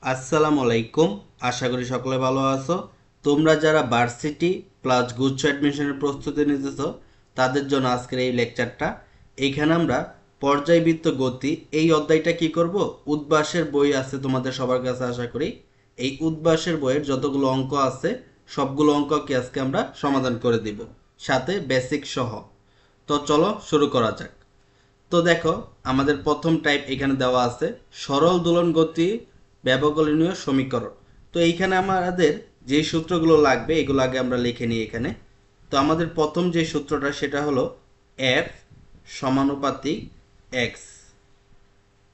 আসসালামু আলাইকুম। আশা করি সকলে ভালো আছো। তোমরা যারা ভার্সিটি প্লাস গুচ্ছ অ্যাডমিশনের প্রস্তুতি নিতেছো তাদের জন্য আজকের এই লেকচারটা। এইখানে আমরা পর্যায়বৃত্ত গতি এই অধ্যায়টা কি করব, উদ্ভাসের বই আছে তোমাদের সবার কাছে আশা করি। এই উদ্ভাসের বইয়ের যতগুলো অঙ্ক আছে সবগুলো অঙ্ককে আজকে আমরা সমাধান করে দিব, সাথে বেসিক সহ। তো চলো শুরু করা যাক। তো দেখো, আমাদের প্রথম টাইপ এখানে দেওয়া আছে সরল দোলন গতি ব্যবকলনীয় সমীকরণ। তো এইখানে আমাদের যে সূত্রগুলো লাগবে এগুলো আগে আমরা লিখে নিই এখানে। তো আমাদের প্রথম যে সূত্রটা সেটা হলো এফ সমানুপাতিক এক্স।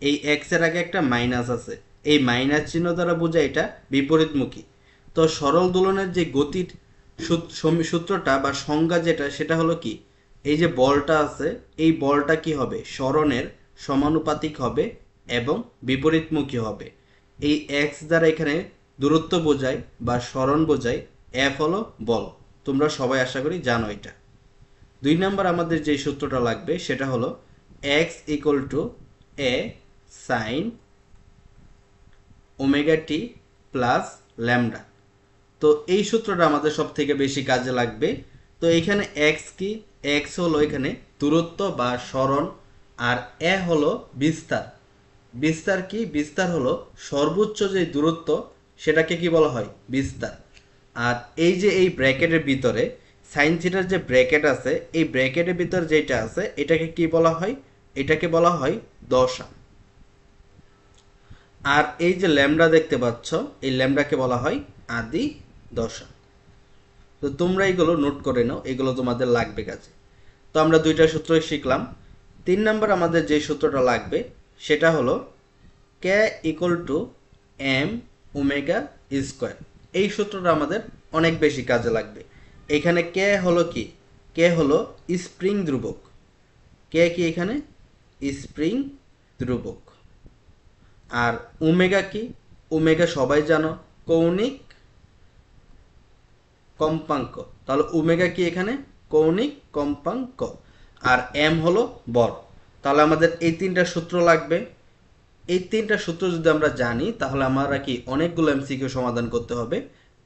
এই এক্স এর আগে একটা মাইনাস আছে, এই মাইনাস চিহ্ন দ্বারা বোঝায় এটা বিপরীতমুখী। তো সরল দোলনের যে গতির সূত্রটা বা সংজ্ঞা যেটা সেটা হলো কি, এই যে বলটা আছে এই বলটা কি হবে, সরণের সমানুপাতিক হবে এবং বিপরীতমুখী হবে। এই এক্স দ্বারা এখানে দূরত্ব বোঝায় বা সরণ বোঝায়, এফ হলো বল। তোমরা সবাই আশা করি জানো এটা। 2 নম্বর আমাদের যে সূত্রটা লাগবে সেটা হলো x equal to A sine omega t plus lambda. তো এই সূত্রটা আমাদের সব থেকে বেশি কাজে লাগবে। তো এখানে এক্স কি, এক্স হলো এখানে দূরত্ব বা সরণ, আর এ হলো বিস্তার। বিস্তার কি, বিস্তার হলো সর্বোচ্চ যে দূরত্ব সেটাকে কি বলা হয়, বিস্তার। আর এই যে এই ব্র্যাকেটের ভিতরে সাইন থিটার যে ব্র্যাকেট আছে এই ব্র্যাকেটের ভিতরে যেটা আছে এটাকে কি বলা হয়, এটাকে বলা হয় দশা। আর এই যে ল্যামডা দেখতে পাচ্ছ এই ল্যামডাকে বলা হয় আদি দশা। তো তোমরা এগুলো নোট করে নাও, এগুলো তোমাদের লাগবে কাজে। তো আমরা দুইটা সূত্র শিখলাম। 3 নম্বর আমাদের যে সূত্রটা লাগবে সেটা হলো K equal to M omega square. এই সূত্রটা আমাদের অনেক বেশি কাজে লাগবে। এখানে কে হলো কি, কে হলো স্প্রিং ধ্রুবক। কে কি এখানে স্প্রিং ধ্রুবক। আর ওমেগা কি, ওমেগা সবাই জানো কৌণিক কম্পাঙ্ক। তাহলে ওমেগা কি এখানে কৌণিক কম্পাঙ্ক। আর এম হলো বল। তাহলে আমাদের এই তিনটা সূত্র লাগবে। এই তিনটা সূত্র যদি আমরা জানি তাহলে আমরা কি অনেকগুলো এমসিকিউ সমাধান করতে হবে।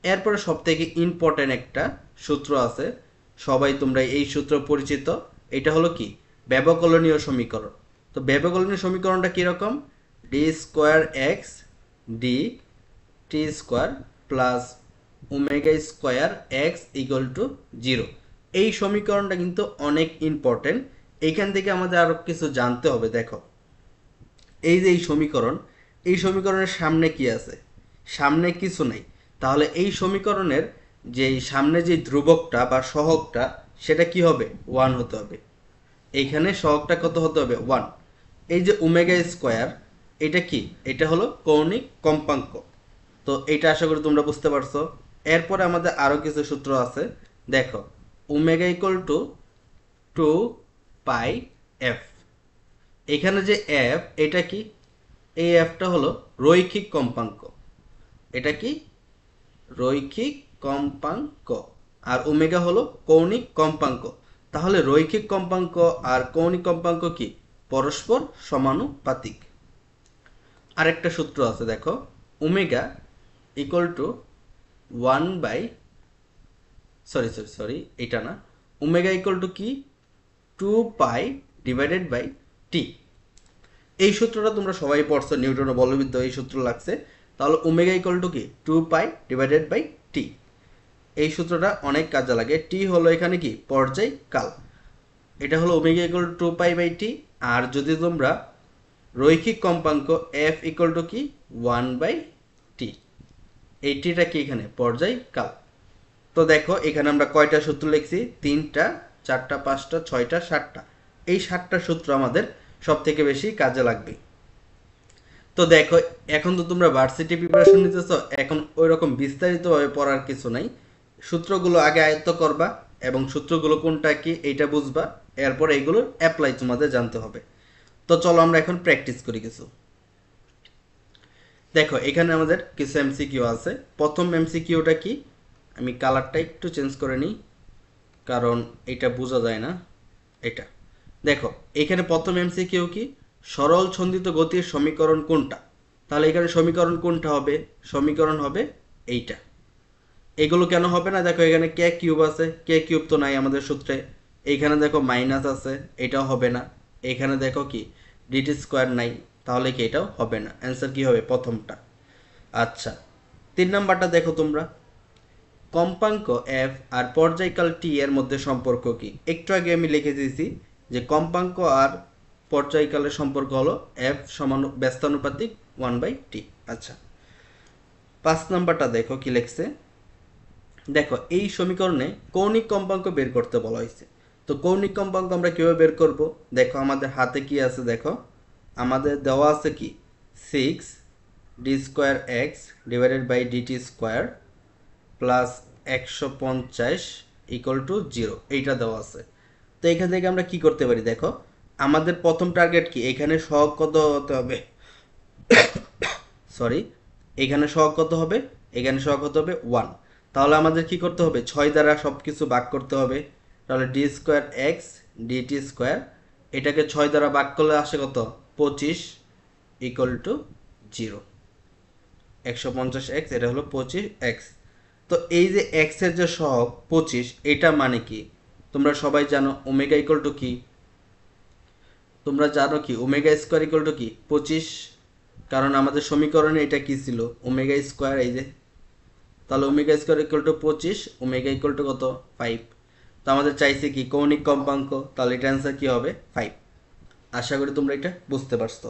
এরপরে সব থেকে ইম্পর্টেন্ট একটা সূত্র আছে, সবাই তোমরা এই সূত্র পরিচিত। এটা হলো কি ব্যবকলনীয় সমীকরণ। তো ব্যবকলনীয় সমীকরণটা কিরকম, D square x D T square plus omega square x equal to 0। এই সমীকরণটা কিন্তু অনেক ইম্পর্টেন্ট। এইখান থেকে আমাদের আরো কিছু জানতে হবে। দেখো, এই যে এই সমীকরণ, এই সমীকরণের সামনে কি আছে, সামনে কিছু নেই। তাহলে এই সমীকরণের যে সামনে যে ধ্রুবকটা বা সহগটা সেটা কি হবে, 1 হতে হবে। এইখানে সহগটা কত হতে হবে, 1। এই যে ওমেগা স্কোয়ার এটা কি, এটা হলো কৌণিক কম্পাঙ্ক। তো এটা আশা করি তোমরা বুঝতে পারছো। এরপরে আমাদের আরো কিছু সূত্র আছে। দেখো, omega equal to 2 pi F. এখানে যে এফ এটা কি, এই এফটা হলো রৈখিক কম্পাঙ্ক। এটা কি রৈখিক কম্পাঙ্ক। আর ওমেগা হলো কৌণিক কম্পাঙ্ক। তাহলে রৈখিক কম্পাঙ্ক আর কৌণিক কম্পাঙ্ক কি পরস্পর সমানুপাতিক। আরেকটা সূত্র আছে, দেখো omega equal to 1 by, sorry এটা না, ওমেগা ইকুয়াল টু কি 2 পাই ডিভাইডেড বাই টি। এই সূত্রটা তোমরা সবাই পড়ছো, নিউটনের বলবিদ্যা এই সূত্র লাগছে। তাহলে ওমেগা ইকুয়াল টু কি 2 পাই ডিভাইডেড বাই টি। এই সূত্রটা অনেক কাজে লাগে। টি হলো এখানে কি পর্যায়কাল। এটা হলো ওমেগা ইকুয়াল টু 2 পাই/টি। আর যদি তোমরা রৈখিক কম্পাঙ্ক এফ ইকুয়াল টু কি 1/টি, এই টিটা কি এখানে পর্যায়কাল। তো দেখো এখানে আমরা কয়টা সূত্র লিখছি, 3টা 4টা 5টা 6টা 7টা। এই 7টা সূত্র আমাদের সব থেকে বেশি কাজে লাগবে। তো দেখো, এখন তো তোমরা ভার্সিটি প্রিপারেশন নিতেছো, এখন ওই রকম বিস্তারিতভাবে পড়ার কিছু নাই। সূত্রগুলো আগে আয়ত্ত করবা এবং সূত্রগুলো কোনটা কি এইটা বুঝবা। এরপর এইগুলোর অ্যাপ্লাই তোমাদের জানতে হবে। তো চলো আমরা এখন প্র্যাকটিস করি কিছু। দেখো এখানে আমাদের কিছু এমসিকিউ আছে। প্রথম এমসিকিউটা কি, আমি কালারটা একটু চেঞ্জ করে নিই কারণ এটা বোঝা যায় না। এটা দেখো, এখানে প্রথম এমসিকিউ কি, সরল ছন্দিত গতির সমীকরণ কোনটা। তাহলে এখানে সমীকরণ কোনটা হবে? সমীকরণ হবে এইটা। এগুলো কেন হবে না? দেখো এখানে কে কিউব আছে, কে কিউব তো নাই আমাদের সূত্রে। এইখানে দেখো মাইনাস আছে, এটাও হবে না। এখানে দেখো কি ডিটি স্কোয়ার নাই, তাহলে কি এটাও হবে না। অ্যান্সার কি হবে? প্রথমটা। আচ্ছা, 3 নাম্বারটা দেখো তোমরা, কম্পাঙ্ক এফ আর পর্যায়কাল টি এর মধ্যে সম্পর্ক কি? একটু আগে আমি লিখে দিয়েছি যে কম্পাঙ্ক আর পর্যায়কালের সম্পর্ক হলো এফ সমান ব্যস্তানুপাতিক 1/t। আচ্ছা, 5 নাম্বারটা দেখো কি লিখছে। দেখো এই সমীকরণে কৌণিক কম্পাঙ্ক বের করতে বলা হয়েছে। তো কৌণিক কম্পাঙ্ক আমরা কিভাবে বের করব? দেখো আমাদের হাতে কি আছে, দেখো আমাদের দেওয়া আছে কি 6d² x divided by d t square plus 150 equal to 0, এইটা দেওয়া আছে। তো এখান থেকে আমরা কি করতে পারি? দেখো আমাদের প্রথম টার্গেট কি, এখানে সহগ কত হতে হবে? সরি, এখানে সহগ কত হবে? এখানে সহগ কত হবে? 1। তাহলে আমাদের কি করতে হবে? 6 দ্বারা সব কিছু ভাগ করতে হবে। তাহলে d² x ডিটি স্কোয়ার, এটাকে 6 দ্বারা ভাগ করলে আসে কত? 25 ইকুয়াল টু 0। 150x, এটা হলো 25x। তো এই যে x এর যে সহগ 25, এটা মানে কি? তোমরা সবাই জানো ওমেগা ইকুয়াল টু কি? তোমরা জানো কি ওমেগা স্কোয়ার ইকুয়াল টু কি? 25। কারণ আমাদের সমীকরণে এটা কি ছিল? ওমেগা স্কোয়ার, এই যে। তাহলে omega square equal to 25, omega equal two কত? 5। তো আমাদের চাইছে কি কৌণিক কম্পাঙ্ক, তাহলে এটা অ্যান্সার কি হবে? 5। আশা করি তোমরা এটা বুঝতে পারছো।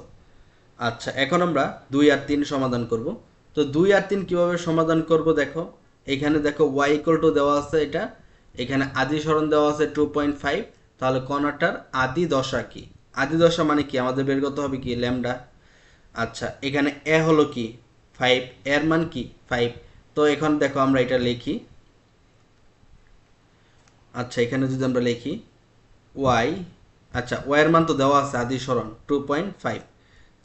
আচ্ছা, এখন আমরা 2 আর 3 সমাধান করব। তো 2 আর 3 কিভাবে সমাধান করব? দেখো এখানে দেখো y ইকুয়াল টু দেওয়া আছে, এটা এখানে আদি সরণ দেওয়া আছে 2.5। তাহলে কণাটার আদি দশা কি? আদি দশা মানে কি? আমাদের বের করতে হবে কি? ল্যামডা। আচ্ছা, এখানে এ হলো কি 5, এর মান কি 5। তো এখন দেখো আমরা এটা লিখি। আচ্ছা, এখানে যদি আমরা লিখি y, আচ্ছা y এর মান তো দেওয়া আছে আদি সরণ 2.5,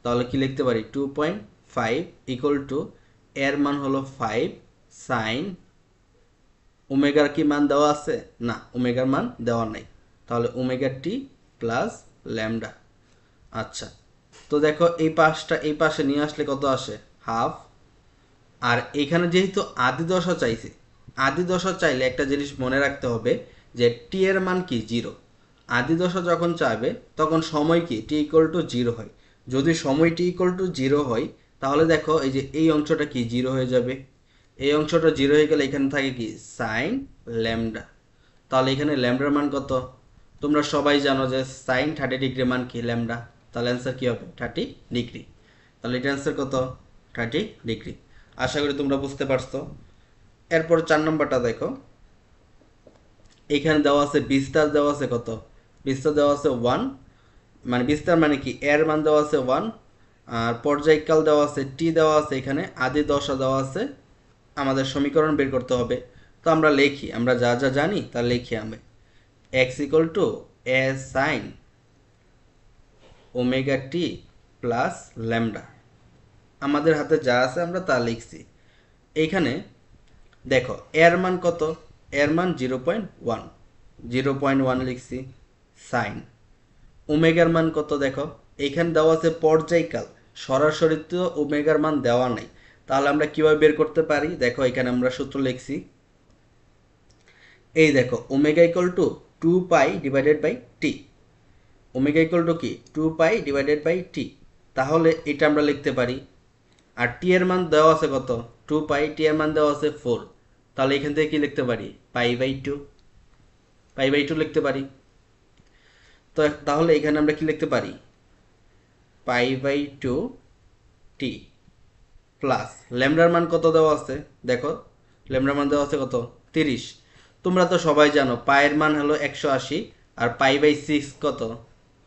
তাহলে কি লিখতে পারি? 2.5 ইকুয়াল টু এর মান হলো 5 সাইন, ওমেগার কি মান দেওয়া আছে? না, ওমেগার মান দেওয়া নাই। তাহলে ওমেগা টি প্লাস ল্যামডা। আচ্ছা, তো দেখো এই পাশটা এই পাশে নিয়ে আসলে কত আসে? হাফ। আর এখানে যেহেতু আদি দশা চাইছে, আদি দশা চাইলে একটা জিনিস মনে রাখতে হবে যে টি এর মান কি? 0। আদি দশা যখন চাইবে তখন সময় কি? টি ইকুয়াল টু 0 হয়। যদি সময় টি ইকুয়াল টু 0 হয়, তাহলে দেখো এই যে এই অংশটা কি 0 হয়ে যাবে। এই অংশটা 0 হয়ে গেলে এখানে থাকে কি? Sign lambda. তাহলে এখানে ল্যামডার মান কত? তোমরা সবাই জানো যে সাইন 30 ডিগ্রি মান কি? ল্যামডা। তাহলে অ্যান্সার কি হবে? 30 ডিগ্রি। তাহলে এটা অ্যান্সার কত? 30 ডিগ্রি। আশা করি তোমরা বুঝতে পারছো। এরপর 4 নম্বরটা দেখো, এখানে দেওয়া আছে বিস্তার, দেওয়া আছে কত? বিস্তার দেওয়া আছে 1, মানে বিস্তার মানে কি? এর মান দেওয়া আছে 1। আর পর্যায়কাল দেওয়া আছে টি, দেওয়া আছে এখানে আদি দশা দেওয়া আছে। আমাদের সমীকরণ বের করতে হবে। তো আমরা লিখি, আমরা যা যা জানি তা লিখি। আমি x equal to A sine omega t plus lambda. আমাদের হাতে যা আছে আমরা তা লিখছি। এইখানে দেখো এর মান কত? এর মান 0.1, 0.1 লিখছি। সাইন ওমেগার মান কত? দেখো এইখানে দেওয়া আছে পর্যায়কাল, সরাসরি তো ওমেগার মান দেওয়া নাই। তাহলে আমরা কিভাবে বের করতে পারি? দেখো এখানে আমরা সূত্র লিখছি। এই দেখো omega equal to 2 divided by t. Omega equal to কি? 2 ডিভাইডেড বাই টি। তাহলে এটা আমরা লিখতে পারি। আর টি এর মান দেওয়া আছে কত? 2, টি এর মান দেওয়া আছে 4। তাহলে এখান থেকে কি লিখতে পারি? π/2, π/2 লিখতে পারি। তো তাহলে এখানে আমরা কি লিখতে পারি? π/2 টি প্লাস ল্যামডার মান কত দেওয়া আছে? দেখো ল্যামডার মান দেওয়া আছে কত? 30। তোমরা তো সবাই জানো পায়ের মান হলো 180, আর π/6 কত?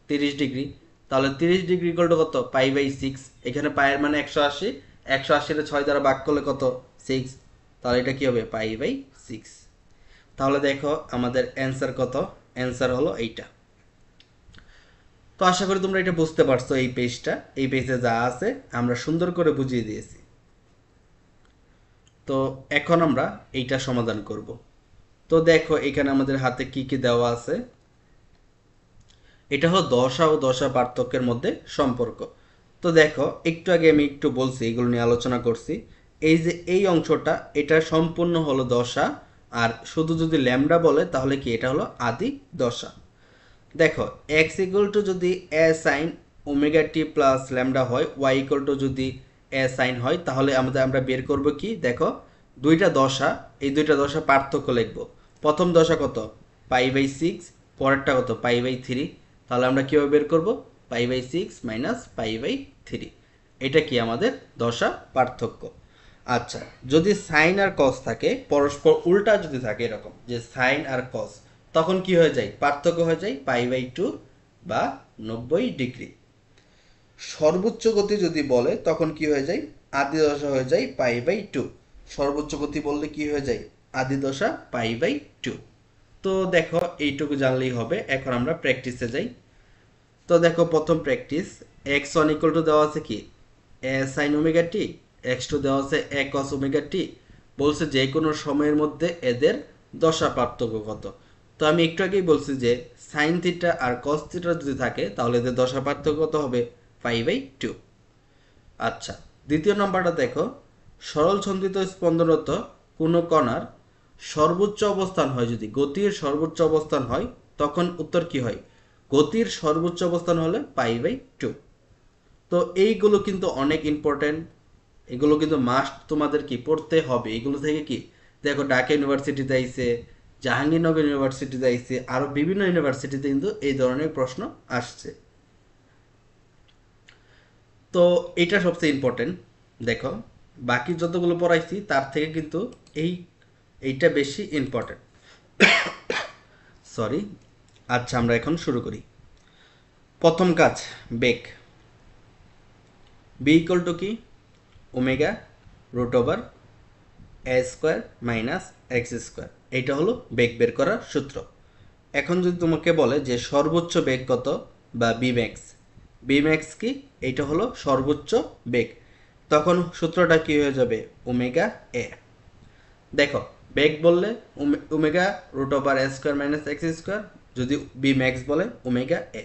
30 ডিগ্রি। তাহলে 30 ডিগ্রি ইকুয়াল টু কত? π/6। এখানে পায়ের মানে 180, 180 রে 6 দ্বারা ভাগ করলে কত? 6। তাহলে এটা কি হবে? π/6। তাহলে দেখো আমাদের অ্যান্সার কত? অ্যান্সার হলো এইটা। তো আশা করি তোমরা এটা বুঝতে পারছো। এই পেজটা, এই পেজে যা আছে আমরা সুন্দর করে বুঝিয়ে দিয়েছি। তো এখন আমরা এইটা সমাধান করব। তো দেখো এখানে আমাদের হাতে কি কি দেওয়া আছে। এটা হলো দশা ও দশা পার্থক্যের মধ্যে সম্পর্ক। তো দেখো একটু আগে আমি একটু বলছি, এগুলো নিয়ে আলোচনা করছি। এই যে এই অংশটা, এটা সম্পূর্ণ হলো দশা। আর শুধু যদি ল্যামডা বলে তাহলে কি এটা হলো আদি দশা। দেখো এক্স ইকুয়াল টু যদি এ sine omega t plus lambda হয়, ওয়াই ইকুয়াল টু যদি এ সাইন হয়, তাহলে আমরা বের করব কি, দেখো দুইটা দশা, এই দুইটা দশা পার্থক্য লিখব। প্রথম দশা কত, পাই বাই সিক্স, পরেরটা কত, পাই বাই থ্রি। তাহলে আমরা কীভাবে বের করব, pi by six minus pi by three. এটা কি আমাদের দশা পার্থক্য। আচ্ছা, যদি সাইন আর কস থাকে, পরস্পর উল্টা যদি থাকে এরকম যে সাইন আর কস, তখন কি হয়ে যায়, পার্থক্য হয়ে যায় পাই বাই টু বা 90 ডিগ্রি। সর্বোচ্চ গতি যদি বলে তখন কি হয়ে যায়, আদি দশা হয়ে যায় পাই বাই টু। সর্বোচ্চ গতি বললে কি হয়ে যায়, আদি দশা পাই বাই টু। তো দেখো এইটুকু জানলেই হবে। এখন আমরা প্র্যাকটিসে যাই। তো দেখো প্রথম practice, x one equal to দেওয়া আছে কি এ sine omega t, x two দেওয়া আছে এ কস ওমেগা টি। বলছে যে কোনো সময়ের মধ্যে এদের দশা পার্থক্য কত। তো আমি একটু আগেই বলছি যে সাইন থিটা আর কস থিটা যদি থাকে তাহলে এদের দশা পার্থক্য কত হবে, পাই বাই টু। আচ্ছা, দ্বিতীয় নম্বরটা দেখো, সরল ছন্দিত স্পন্দনরত কোনো কণার সর্বোচ্চ অবস্থান হয়, যদি গতির সর্বোচ্চ অবস্থান হয় তখন উত্তর কি হয়, গতির সর্বোচ্চ অবস্থান হলে পাই বাই টু। তো এইগুলো কিন্তু অনেক ইম্পর্টেন্ট, এগুলো কিন্তু মাস্ট তোমাদের কি পড়তে হবে। এগুলো থেকে কি দেখো ঢাকা ইউনিভার্সিটিতে আইছে, জাহাঙ্গীরনগর ইউনিভার্সিটিতে আইছে, আরও বিভিন্ন ইউনিভার্সিটিতে কিন্তু এই ধরনের প্রশ্ন আসছে। তো এটা সবচেয়ে ইম্পর্টেন্ট। দেখো বাকি যতগুলো পড়াইছি তার থেকে কিন্তু এইটা বেশি ইম্পর্টেন্ট। সরি। আচ্ছা, আমরা এখন শুরু করি। প্রথম কাজ, বেগ। বি ইকুয়াল টু কি, omega root over a square minus x square. এইটা হলো বেগ বের করার সূত্র। এখন যদি তোমাকে বলে যে সর্বোচ্চ বেগ কত বা বিম্যাক্স, বিম্যাক্স কি, এইটা হলো সর্বোচ্চ বেগ, তখন সূত্রটা কি হয়ে যাবে, ওমেগা এ। দেখো বেগ বললে omega root over a square minus x square, যদি বিম্যাক্স বলে ওমেগা এ।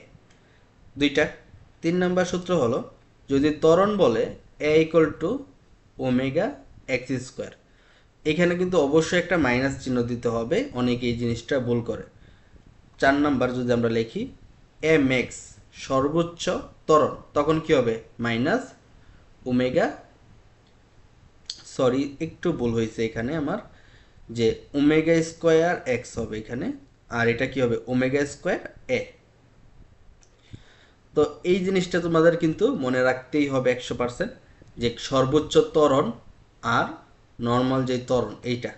দুইটা। 3 নম্বর সূত্র হলো, যদি ত্বরণ বলে A equal to omega X square. এখানে কিন্তু অবশ্যই একটা মাইনাস চিহ্ন দিতে হবে, অনেকে এই জিনিসটা ভুল করে। 4 নম্বর যদি আমরা লিখি এম এক্স সর্বোচ্চ ত্বরণ, তখন কি হবে, মাইনাস ওমেগা, সরি একটু ভুল হয়েছে এখানে আমার, যে ওমেগা স্কোয়ার এক্স হবে এখানে, আর এটা কি হবে, ওমেগা স্কোয়ার এ। তো এই জিনিসটা তোমাদের কিন্তু মনে রাখতেই হবে 100%, যে সর্বোচ্চ ত্বরণ আর নর্মাল যে ত্বরণ এইটা।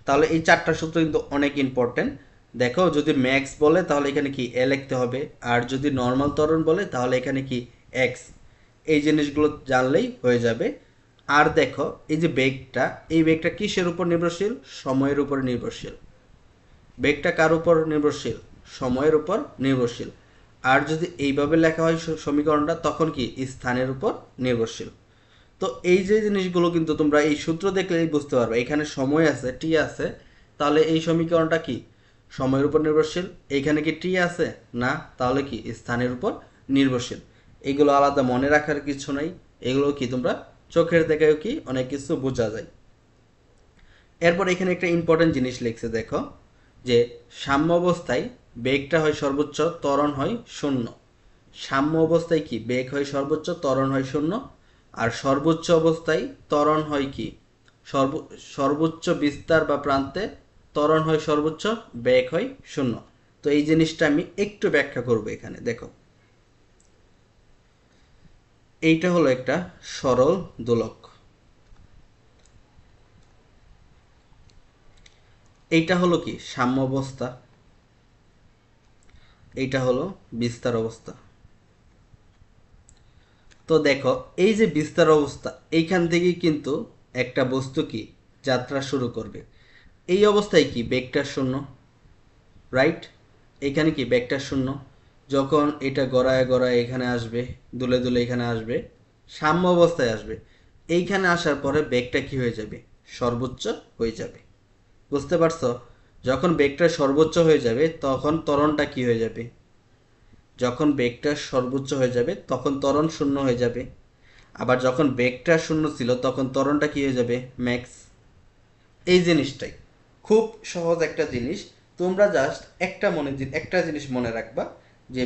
তাহলে এই 4টা সূত্র কিন্তু অনেক ইম্পর্টেন্ট। দেখো যদি ম্যাক্স বলে তাহলে এখানে কি এ লিখতে হবে, আর যদি নর্মাল ত্বরণ বলে তাহলে এখানে কি এক্স। এই জিনিসগুলো জানলেই হয়ে যাবে। আর দেখো এই যে বেগটা, এই বেগটা কিসের উপর নির্ভরশীল, সময়ের উপর নির্ভরশীল। বেগটা কার উপর নির্ভরশীল, সময়ের উপর নির্ভরশীল। আর যদি এইভাবে লেখা হয় সমীকরণটা, তখন কি স্থানের উপর নির্ভরশীল। তো এই যে জিনিসগুলো কিন্তু তোমরা এই সূত্র দেখলেই বুঝতে পারবে, এখানে সময় আছে, টি আছে, তাহলে এই সমীকরণটা কি সময়ের উপর নির্ভরশীল। এইখানে কি টি আছে না, তাহলে কি স্থানের উপর নির্ভরশীল। এগুলো আলাদা মনে রাখার কিছু নাই, এগুলো কি তোমরা চোখের দেখেও কি অনেক কিছু বোঝা যায়। এরপর এখানে একটা ইম্পর্টেন্ট জিনিস লিখছে, দেখো যে সাম্য অবস্থায় বেগটা হয় সর্বোচ্চ, ত্বরণ হয় শূন্য। সাম্য অবস্থায় কি বেগ হয় সর্বোচ্চ, ত্বরণ হয় শূন্য। আর সর্বোচ্চ অবস্থায় ত্বরণ হয় কি, সর্বোচ্চ বিস্তার বা প্রান্তে ত্বরণ হয় সর্বোচ্চ, বেগ হয় শূন্য। তো এই জিনিসটা আমি একটু ব্যাখ্যা করব এখানে। দেখো এইটা হলো একটা সরল দোলক, এইটা হলো কি সাম্য অবস্থা, এইটা হলো বিস্তার অবস্থা। তো দেখো এই যে বিস্তার অবস্থা, এইখান থেকেই কিন্তু একটা বস্তু কি যাত্রা শুরু করবে। এই অবস্থায় কি বেগটা শূন্য, রাইট। এখানে কি বেগটা শূন্য, যখন এটা গড়ায় গড়ায় এখানে আসবে, দুলে দুলে এখানে আসবে, সাম্য অবস্থায় আসবে। এইখানে আসার পরে বেগটা কি হয়ে যাবে, সর্বোচ্চ হয়ে যাবে। বুঝতে পারছো, যখন বেগটা সর্বোচ্চ হয়ে যাবে তখন ত্বরণটা কি হয়ে যাবে, যখন বেগটা সর্বোচ্চ হয়ে যাবে তখন ত্বরণ শূন্য হয়ে যাবে, আবার যখন বেগটা শূন্য ছিল তখন ত্বরণটা কী হয়ে যাবে, ম্যাক্স। এই জিনিসটাই খুব সহজ একটা জিনিস। তোমরা জাস্ট একটা জিনিস মনে রাখবা যে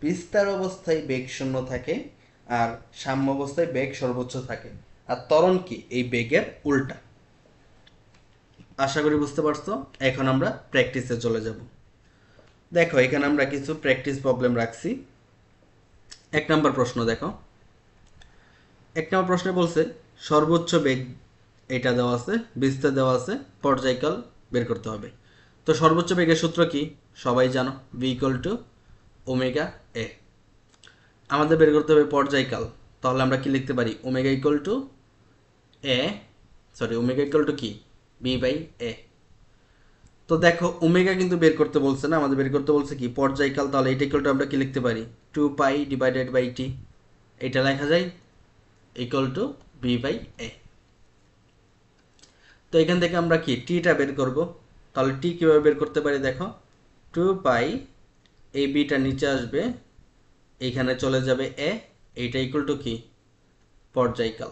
বিস্তার অবস্থায় বেগ শূন্য থাকে আর সাম্য অবস্থায় বেগ সর্বোচ্চ থাকে, আর ত্বরণ কি এই বেগের উল্টা। আশা করি বুঝতে পারছো। এখন আমরা প্র্যাকটিসে চলে যাব। দেখো এখানে আমরা কিছু প্র্যাকটিস প্রবলেম রাখছি। 1 নম্বর প্রশ্ন দেখো। 1 নম্বর প্রশ্নে বলছে সর্বোচ্চ বেগ এটা দেওয়া আছে, বিস্তার দেওয়া আছে, পর্যায়কাল বের করতে হবে। তো সর্বোচ্চ বেগের সূত্র কি সবাই জানো, ভি ইকুয়াল টু ওমেগা এ। আমাদের বের করতে হবে পর্যায়কাল, তাহলে আমরা কি লিখতে পারি, omega equal to omega equal to কি, বি বাই এ। তো দেখো ওমেগা কিন্তু বের করতে বলছে না, আমাদের বের করতে বলছে কি পর্যায়কাল, তাহলে এটা ইকুয়াল টু আমরা কি লিখতে পারি, 2 পাই ডিভাইডেড বাই টি। এটা লেখা যায় ইকুয়াল টু বি বাই এ। তো এখান থেকে আমরা কি টিটা বের করব, তাহলে টি কীভাবে বের করতে পারি দেখো, 2 পাই, এই বিটা নিচে আসবে, এইখানে চলে যাবে এ, এইটা ইকুয়াল টু কি পর্যায়কাল,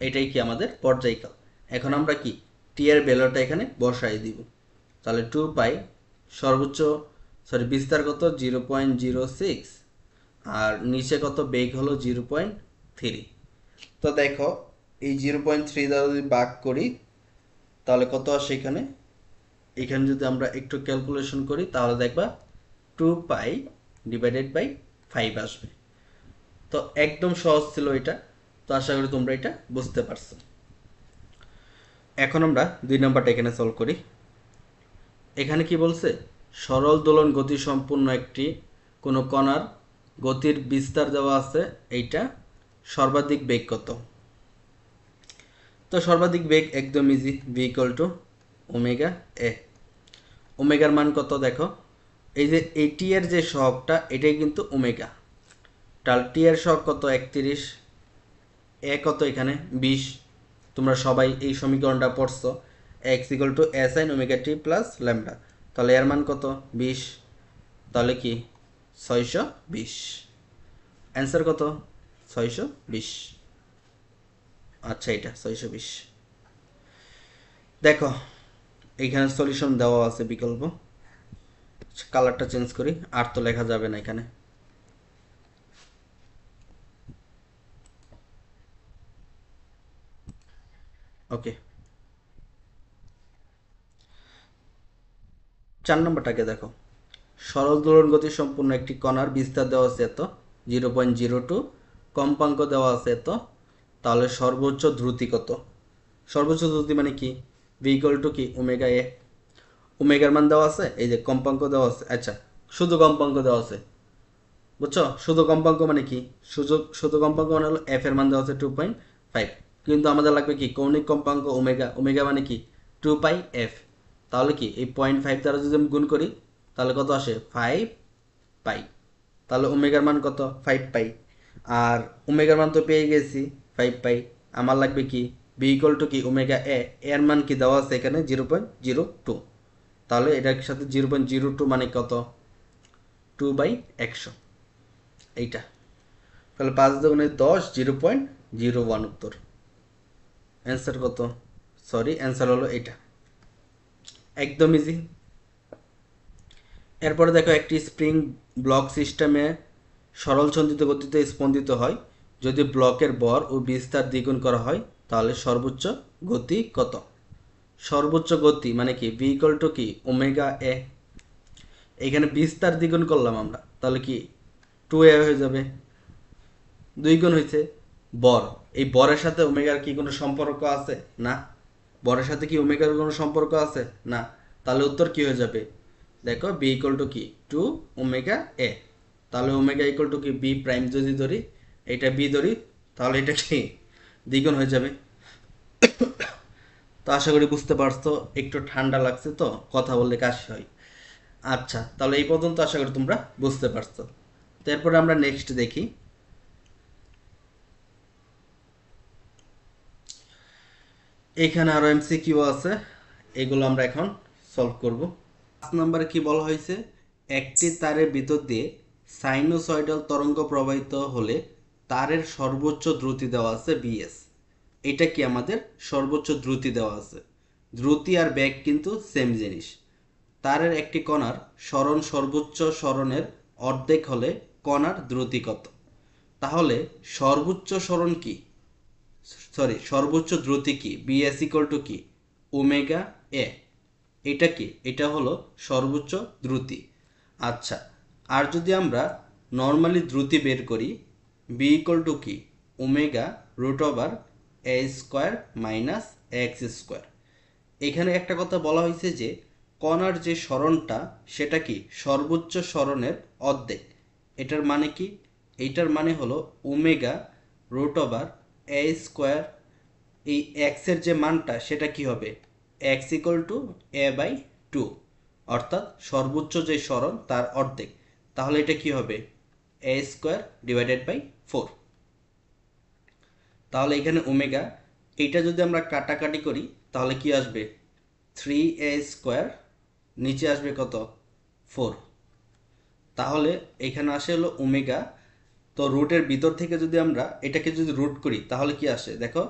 এটাই কি আমাদের পর্যায়কাল। এখন আমরা কি টি এর ভ্যালুটা এখানে বসাই দিব, তাহলে 2 পাই সর্বোচ্চ বিস্তার কত 0.06 আর নিচে কত বেগ হলো 0.3। তো দেখো এই 0.3 দ্বারা যদি ভাগ করি তাহলে কত আসে এখানে, এখানে যদি আমরা একটু ক্যালকুলেশন করি তাহলে দেখবা 2 পাই ডিভাইডেড বাই 5 আসবে। তো একদম সহজ ছিল এটা। তো আশা করি তোমরা এটা বুঝতে পারছো। এখন আমরা 2 নম্বরটা এখানে সলভ করি। এখানে কি বলছে, সরল দোলন গতি সম্পূর্ণ একটি কোনো কণার গতির বিস্তার দেওয়া আছে, এইটা সর্বাধিক বেগ কত। তো সর্বাধিক বেগ একদম easy, V equal to omega A. ওমেগার মান কত দেখো, এই যে টি এর যে সহগটা এটাই কিন্তু ওমেগা, তাহলে টি এর সহগ কত 31, এ কত এখানে 20। তোমরা সবাই এই সমীকরণটা পড়ছো, x equal to A sine omega t plus lambda, তাহলে এর মান কত 20, তাহলে কি 620। অ্যান্সার কত 620। আচ্ছা এটা 620। দেখো এইখানে সলিউশন দেওয়া আছে বিকল্প, কালারটা চেঞ্জ করি, আর তো লেখা যাবে না এখানে। ওকে 4 নম্বরটাকে দেখো, সরল দোলন গতি সম্পূর্ণ একটি কণার বিস্তার দেওয়া আছে এত 0.02, কম্পাঙ্ক দেওয়া আছে এত, তাহলে সর্বোচ্চ দ্রুতি কত। সর্বোচ্চ দ্রুতি মানে কি, ভি ইকুয়াল টু কি ওমেগা এ। ওমেগার মান দেওয়া আছে, এই যে কম্পাঙ্ক দেওয়া আছে, আচ্ছা শুধু কম্পাঙ্ক দেওয়া আছে, বুঝছো শুধু কম্পাঙ্ক মানে কি, শুধু কম্পাঙ্ক মানে হলো এফ এর মান দেওয়া আছে 2.5, কিন্তু আমাদের লাগবে কি কৌণিক কম্পাঙ্ক ওমেগা, ওমেগা মানে কি 2 পাই এফ। তাহলে কি এই 0.5 দ্বারা যদি আমি গুণ করি তাহলে কত আসে 5 পাই, তাহলে ওমেগার মান কত 5 পাই। আর ওমেগার মান তো পেয়ে গেছি 5 পাই, আমার লাগবে কি বি ইকুয়াল টু কি ওমেগা এ, এর মান কি দেওয়া আছে এখানে 0.02, তাহলে এটার সাথে 0.02 মানে কত 2/100, এইটা। তাহলে 5 দুগুণে 10, 0.01 উত্তর। অ্যান্সার কত, অ্যান্সার হলো এটা, একদম ইজি। এরপরে দেখো একটি স্প্রিং ব্লক সিস্টেমে সরল সঞ্চিত গতিতে স্পন্দিত হয়, যদি ব্লকের ভর ও বিস্তার দ্বিগুণ করা হয় তাহলে সর্বোচ্চ গতি কত। সর্বোচ্চ গতি মানে কি ভি ইকুয়াল টু কি ওমেগা এ, এখানে বিস্তার দ্বিগুণ করলাম আমরা, তাহলে কি 2a হয়ে যাবে, 2 গুণ হয়েছে বর, এই বরের সাথে ওমেগার কি কোনো সম্পর্ক আছে না, বরের সাথে কি ওমেগার কোনো সম্পর্ক আছে না, তাহলে উত্তর কি হয়ে যাবে দেখো বি ইকুয়াল টু কি 2 ওমেগা এ। তাহলে ওমেগা ইকুয়াল টু কি বি প্রাইম যদি ধরি, এটা বি ধরি, তাহলে এটা কি দ্বিগুণ হয়ে যাবে। তো আশা করি বুঝতে পারছো, একটু ঠান্ডা লাগছে তো কথা বললে কাশি হয়। আচ্ছা তাহলে এই পর্যন্ত আশা করি তোমরা বুঝতে পারছো। তারপরে আমরা নেক্সট দেখি। এখানে আরো এমসিকিউ আছে, এগুলো আমরা এখন সলভ করব। 5 নম্বরে কি বলা হয়েছে, একটি তারের ভিতর দিয়ে সাইনোসয়েডাল তরঙ্গ প্রবাহিত হলে তারের সর্বোচ্চ দ্রুতি দেওয়া আছে বিএস। এটা কি আমাদের সর্বোচ্চ দ্রুতি দেওয়া আছে। দ্রুতি আর বেগ কিন্তু সেম জিনিস। তারের একটি কণার সরণ সর্বোচ্চ সরণের অর্ধেক হলে কণার দ্রুতি কত? তাহলে সর্বোচ্চ সরণ কি, সর্বোচ্চ দ্রুতি কি? বিএস ইকুয়াল টু কি? ওমেগা এ। এটা কি? এটা হলো সর্বোচ্চ দ্রুতি। আচ্ছা, আর যদি আমরা নর্মালি দ্রুতি বের করি, বি ইকুয়াল টু কি? Omega root over a square minus x square. এখানে একটা কথা বলা হয়েছে যে কণার যে সরণটা সেটা কি সর্বোচ্চ সরণের অর্ধেক। এটার মানে কি? এইটার মানে হলো omega root over a square. এই এক্স এর যে মানটা সেটা কি হবে? X equal to a by two, অর্থাৎ সর্বোচ্চ যে সরণ তার অর্ধেক। তাহলে এটা কি হবে? এ স্কোয়ার ডিভাইডেড বাই 4। তাহলে এখানে ওমেগা, এইটা যদি আমরা কাটাকাটি করি তাহলে কি আসবে? 3a স্কোয়ার, নিচে আসবে কত? 4। তাহলে এখানে আসে হলো ওমেগা। তো রুটের ভিতর থেকে যদি আমরা এটাকে যদি রুট করি তাহলে কি আসে দেখো,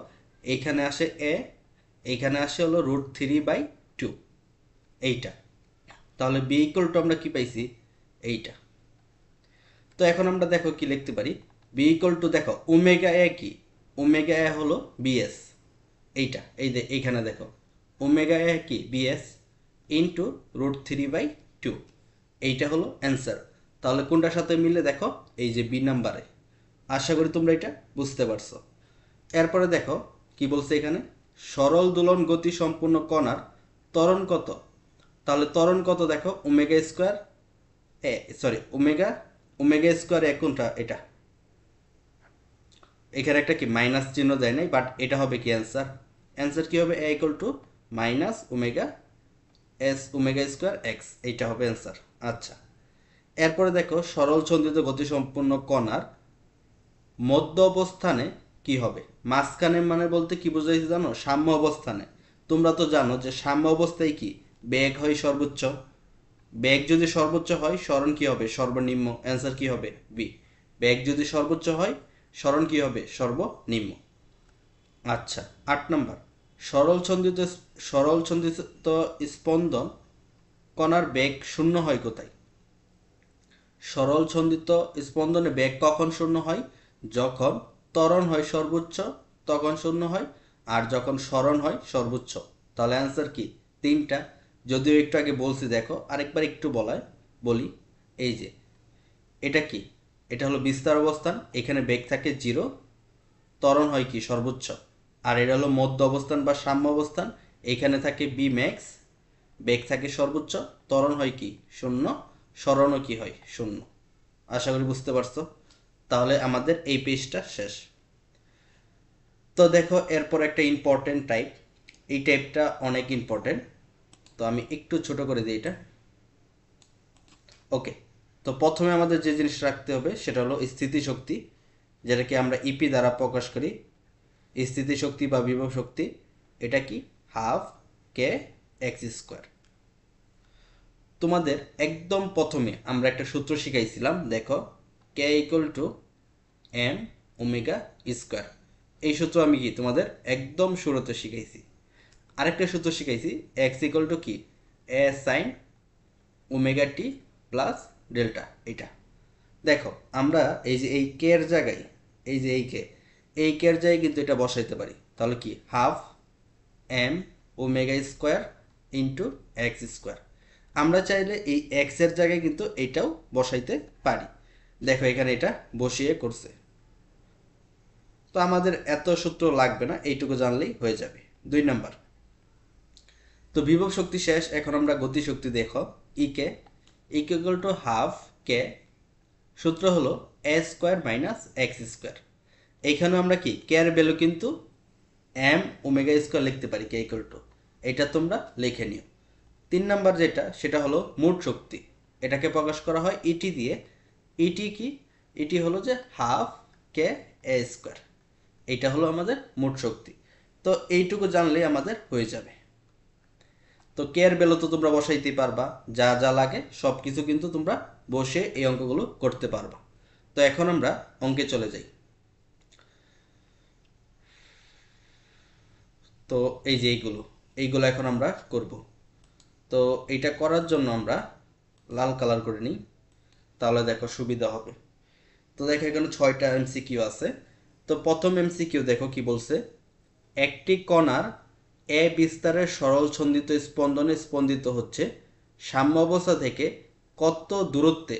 এইখানে আসে এ, এইখানে আসে হলো √3/2, এইটা। তাহলে বি ইকুয়াল টু আমরা কি পাইছি? এইটা। তো এখন আমরা দেখো কি লিখতে পারি, বি ইকুয়াল টু দেখো ওমেগা এ কি? ওমেগা এ হলো বিএস। এইটা এই যে এইখানে দেখো ওমেগা এ কি? BS into √3/2। এইটা হলো অ্যান্সার। তাহলে কোনটার সাথে মিলে দেখো? এই যে বি নাম্বারে। আশা করি তোমরা এটা বুঝতে পারছো। এরপরে দেখো কি বলছে এখানে, সরল দোলন গতি সম্পূর্ণ কণার ত্বরণ কত? তাহলে ত্বরণ কত দেখো, ওমেগা স্কোয়ার এ, সরি ওমেগা, ওমেগা স্কোয়ার এ কোনটা? এটা। এখানে একটা কি মাইনাস চিহ্ন দেয় নাই, বাট এটা হবে কি অ্যান্সার? অ্যান্সার কি হবে? A equal to minus omega S omega square X, এইটা হবে অ্যান্সার। আচ্ছা, এরপরে দেখো সরল ছন্দিত গতিসম্পন্ন কণার মধ্য অবস্থানে কি হবে? মাঝখানে মানে বলতে কি বোঝাইছে জানো? সাম্য অবস্থানে। তোমরা তো জানো যে সাম্য অবস্থায় কি বেগ হয় সর্বোচ্চ। বেগ যদি সর্বোচ্চ হয় সরণ কি হবে? সর্বনিম্ন। অ্যান্সার কি হবে? বি। বেগ যদি সর্বোচ্চ হয় সরণ কি হবে? সর্বনিম্ন। আচ্ছা, 8 নম্বর, সরল ছন্দিত স্পন্দন কণার বেগ শূন্য হয় কোথায়? সরল ছন্দিত স্পন্দনে বেগ কখন শূন্য হয়? যখন ত্বরণ হয় সর্বোচ্চ তখন শূন্য হয়, আর যখন সরণ হয় সর্বোচ্চ। তাহলে অ্যান্সার কি? 3টা। যদিও একটু আগে বলছি, দেখো আরেকবার একটু বলি। এই যে এটা কি? এটা হলো বিস্তার অবস্থান, এখানে বেগ থাকে 0, ত্বরণ হয় কি? সর্বোচ্চ। আর এটা হলো মধ্য অবস্থান বা সাম্য অবস্থান, এখানে থাকে বি ম্যাক্স, বেগ থাকে সর্বোচ্চ, ত্বরণ হয় কি? 0, সরণও কি হয়? 0। আশা করি বুঝতে পারছো। তাহলে আমাদের এই পেজটা শেষ। তো দেখো এরপর একটা ইম্পর্টেন্ট টাইপ, এই টাইপটা অনেক ইম্পর্টেন্ট। তো আমি একটু ছোট করে দিই এটা। ওকে, তো প্রথমে আমাদের যে জিনিসটা রাখতে হবে সেটা হলো স্থিতিশক্তি, যেটাকে আমরা ইপি দ্বারা প্রকাশ করি। স্থিতিশক্তি বা বিভব শক্তি, এটা কি? Half K X square. তোমাদের একদম প্রথমে আমরা একটা সূত্র শিখাইছিলাম, দেখো K equal to M omega square. এই সূত্র আমি কি তোমাদের একদম শুরুতে শিখাইছি। আরেকটা সূত্র শিখাইছি, এক্স ইকুয়াল টু কি? এ sine omega t plus delta. এটা দেখো আমরা এই যে এই কে এর জায়গায়, এই যে এই কে এর জায়গায় কিন্তু এটা বসাইতে পারি। তাহলে কি? Half M omega square into x square. আমরা চাইলে এই এক্স এর জায়গায় কিন্তু এটাও বসাইতে পারি। দেখো এখানে এটা বসিয়ে করছে। তো আমাদের এত সূত্র লাগবে না, এইটুকু জানলেই হয়ে যাবে। 2 নাম্বার, তো বিভব শক্তি শেষ, এখন আমরা গতিশক্তি। দেখো ইকে ইকুয়াল টু হাফ কে, সূত্র হলো এ স্কোয়ার মাইনাস এক্স স্কোয়ার। এইখানে আমরা কি কে এর ভ্যালু কিন্তু এম ওমেগা স্কোয়ার লিখতে পারি, কে ইকুয়াল টু, এটা তোমরা লিখে নিও। 3 নাম্বার যেটা, সেটা হলো মোট শক্তি। এটাকে প্রকাশ করা হয় ইটি দিয়ে। ইটি কি? ইটি হলো যে হাফ কে এ স্কোয়ার। এটা হলো আমাদের মোট শক্তি। তো এইটুকু জানলেই আমাদের হয়ে যাবে। তো কে এর ভ্যালু তো তোমরা বসাইতে পারবা, যা যা লাগে সব কিছু কিন্তু তোমরা বসে এই অঙ্কগুলো করতে পারবা। তো এখন আমরা অঙ্কে চলে যাই। তো এই যে এইগুলো এখন আমরা করব। তো এইটা করার জন্য আমরা লাল কালার করে নিই, তাহলে দেখো সুবিধা হবে। তো দেখো এখানে 6টা এমসিকিউ আছে। তো প্রথম এমসিকিউ দেখো কি বলছে, একটি কণার এ বিস্তারের সরল ছন্দিত স্পন্দনে স্পন্দিত হচ্ছে, সাম্যাবস্থা থেকে কত দূরত্বে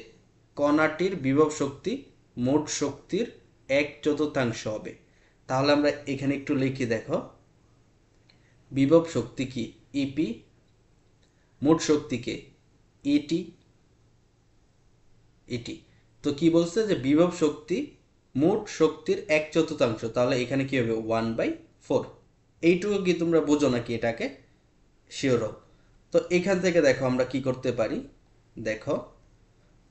কণাটির বিভব শক্তি মোট শক্তির 1/4 হবে। তাহলে আমরা এখানে একটু লিখি, দেখো বিভব শক্তি কি ইপি, মোট শক্তিকে ইটি, ইটি। তো কি বলছে যে বিভব শক্তি মোট শক্তির 1/4, তাহলে এখানে কি হবে 1/4। এইটুকু কি তোমরা বোঝো নাকি এটাকে? শিওর। তো এখান থেকে দেখো আমরা কি করতে পারি, দেখো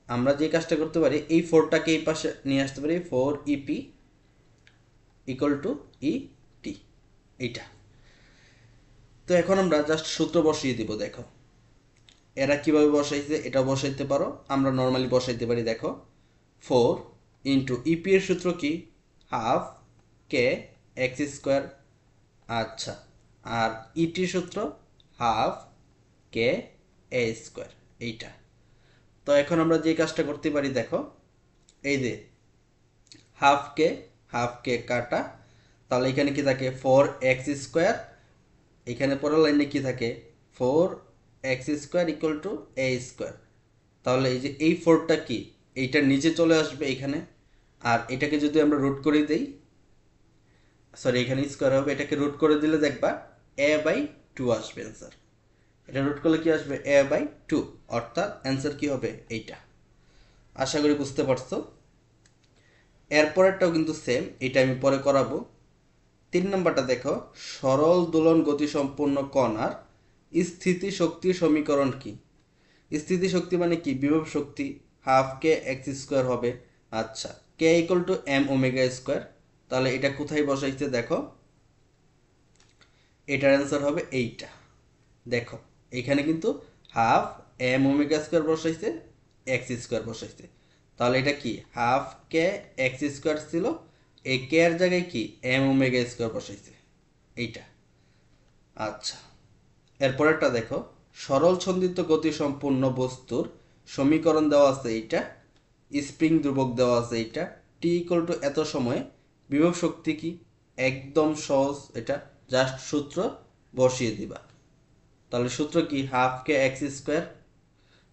আমরা যে কাজটা করতে পারি, এই 4টাকে এই পাশে নিয়ে আসতে পারি, 4 ইপি ইকুয়াল টু ইটি, এইটা। তো এখন আমরা জাস্ট সূত্র বসিয়ে দিব। দেখো এরা কিভাবে বসাইছে এটা বসাইতে পারো, আমরা নর্মালি বসাইতে পারি। দেখো 4 ইন্টু ইপি এর সূত্র কি হাফ কে এক্স স্কোয়ার, আচ্ছা, আর ইটির সূত্র হাফ কে এ স্কোয়ার, এইটা। তো এখন আমরা যে কাজটা করতে পারি, দেখো এই যে হাফ কে কাটা, তাহলে এখানে কি থাকে 4x², এখানে পরের লাইনে কি থাকে 4x² equal to A square. তাহলে এই যে এই 4টা কি এইটার নিচে চলে আসবে এখানে, আর এটাকে যদি আমরা রুট করে দেই, সরি এখানে স্কোয়ার হবে, এটাকে রুট করে দিলে দেখবা a/2 আসবে অ্যান্সার। এটা রুট করলে কি আসবে a/2, অর্থাৎ অ্যান্সার কি হবে এইটা। আশা করি বুঝতে পারছো। এরপরেরটাও কিন্তু সেম, এটা আমি পরে করাবো। 3 নম্বরটা দেখো, সরল দোলন গতিসম্পন্ন কণার স্থিতি শক্তির সমীকরণ কি? স্থিতি শক্তি মানে কি বিভব শক্তি, হাফ কে এক্স স্কোয়ার হবে। আচ্ছা, K equal to M omega square. তাহলে এটা কোথায় বসাইছে, দেখো এটার অ্যান্সার হবে এইটা। দেখো এখানে কিন্তু হাফ এম ওমেগা স্কোয়ার বসাইছে, এক্স স্কোয়ার বসাইছে। তাহলে এটা কি হাফ কে এক্স স্কোয়ার ছিল, এই কে এর জায়গায় কি এম ওমেগা স্কোয়ার বসাইছে, এইটা। আচ্ছা, এরপরেরটা দেখো, সরল ছন্দিত গতি সম্পূর্ণ বস্তুর সমীকরণ দেওয়া আছে এইটা, স্প্রিং ধ্রুবক দেওয়া আছে এইটা, টি ইকুয়াল টু এত সময়ে বিভব শক্তি কি, একদম সহজ, এটা জাস্ট সূত্র বসিয়ে দিবা। তাহলে সূত্র কি হাফ কে এক্স স্কোয়ার।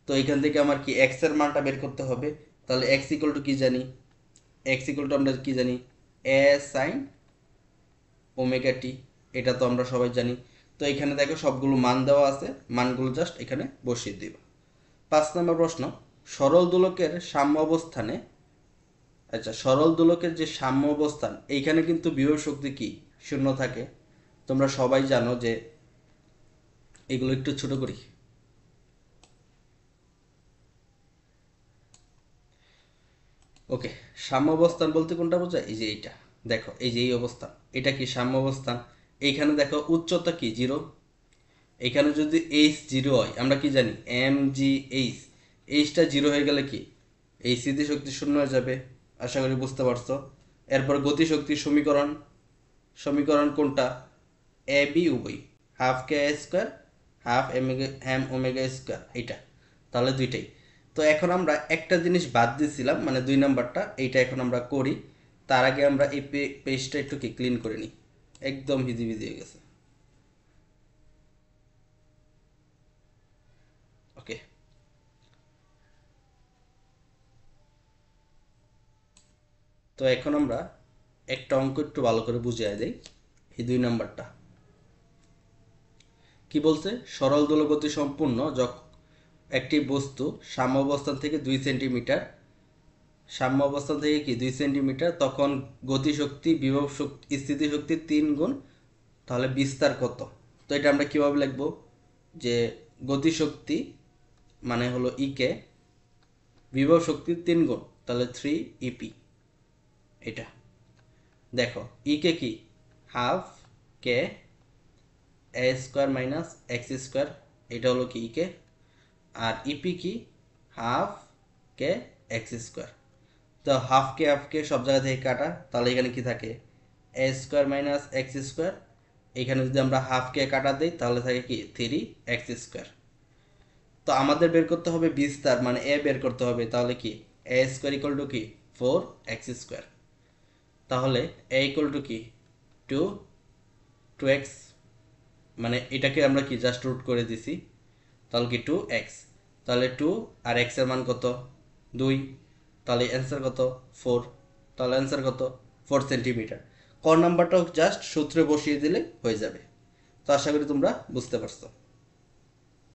তো এখান থেকে আমার কি এক্স এর মানটা বের করতে হবে। তাহলে এক্স ইকুয়াল টু কি জানি, এক্স ইকুয়াল টু আমরা কি জানি এ সাইন ওমেগা টি, এটা তো আমরা সবাই জানি। তো এখানে দেখো সবগুলো মান দেওয়া আছে, মানগুলো জাস্ট এখানে বসিয়ে দিব। 5 নম্বর প্রশ্ন, সরল দোলকের সাম্য অবস্থানে, আচ্ছা সরল দোলকের যে সাম্য অবস্থান, এইখানে কিন্তু বিভব শক্তি কি শূন্য থাকে। তোমরা সবাই জানো যে, এগুলো একটু ছোট করি। ওকে, সাম্য অবস্থান বলতে কোনটা বোঝায়, এই যে এইটা। দেখো এই যে এই অবস্থান, এটা কি সাম্য অবস্থান। এইখানে দেখো উচ্চতা কি 0, এখানে যদি এইচ 0 হয়, আমরা কি জানি এম জি এইচ, এইচটা 0 হয়ে গেলে কি এই স্থিতিশক্তি শূন্য হয়ে যাবে। আশা করি বুঝতে পারছো। এরপর গতিশক্তির সমীকরণ, সমীকরণ কোনটা এ বি উভয়, half K square half M omega square, এইটা। তাহলে দুইটাই। তো এখন আমরা একটা জিনিস বাদ দিয়েছিলাম, মানে 2 নাম্বারটা, এইটা এখন আমরা করি। তার আগে আমরা এই পেজটা একটু কি ক্লিন করে নিই, একদম হিজিবিজি হয়ে গেছে। ওকে, তো এখন আমরা একটা অঙ্ক একটু ভালো করে বুঝিয়ে দেই। এই 2 নাম্বারটা কি বলছে, সরল দোলগতি সম্পূর্ণ একটি বস্তু সাম্য অবস্থান থেকে 2 সেন্টিমিটার, সাম্য অবস্থান থেকে কি 2 সেন্টিমিটার, তখন গতিশক্তি বিভব শক্তি স্থিতিশক্তি 3 গুণ, তাহলে বিস্তার কত। তো এটা আমরা কিভাবে লিখবো, যে গতিশক্তি মানে হলো কে, বিভব শক্তির 3 গুণ, তাহলে 3 ইপি, এটা। দেখো কে কি হাফ কে এ স্কোয়ার মাইনাস এক্স স্কোয়ার, এটা হলো কি কে, আর ইপি কি হাফ কে এক্স স্কোয়ার। তো হাফ কে সব জায়গা থেকে কাটা, তাহলে এখানে কি থাকে এ স্কোয়ার মাইনাস এক্স স্কোয়ার। এখানে যদি আমরা হাফ কে কাটা দিই তাহলে থাকে কি 3x স্কোয়ার। তো আমাদের বের করতে হবে বিস্তার, মানে এ বের করতে হবে, তাহলে কি এ স্কোয়ার ইকুয়াল টু কি 4x স্কোয়ার। তাহলে এ ইকুয়াল টু কি 2x, মানে এটাকে আমরা কি জাস্ট রুট করে দিছি, তাহলে কি 2x। তাহলে 2 আর x এর মান কত 2, তাহলে অ্যান্সার কত 4। তাহলে অ্যান্সার কত 4 সেন্টিমিটার। ক নাম্বারটাও জাস্ট সূত্রে বসিয়ে দিলে হয়ে যাবে। তো আশা করি তোমরা বুঝতে পারছো।